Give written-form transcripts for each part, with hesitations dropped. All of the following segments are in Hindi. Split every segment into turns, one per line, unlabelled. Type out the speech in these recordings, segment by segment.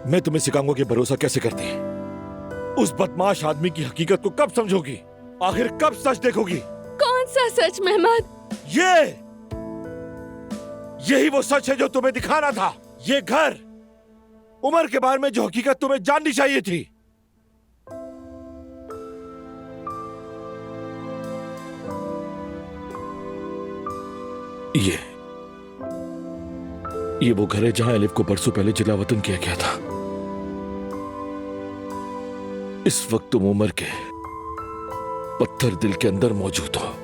मैं तुम्हें सिखाऊंगा कि भरोसा कैसे करते हैं। उस बदमाश आदमी की हकीकत को कब समझोगी? आखिर कब सच देखोगी?
कौन सा सच मेहमान?
यही वो सच है जो तुम्हें दिखाना था। ये घर, उमर के बारे में जो हकीकत तुम्हें जाननी चाहिए थी। ये वो घर है जहां एलिफ को बरसों पहले जिला वतन किया गया था। इस वक्त तुम उमर के पत्थर दिल के अंदर मौजूद हो।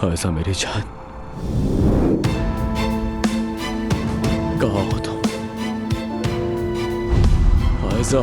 ऐसा मेरी जान, कहाँ हो तुम? ऐसा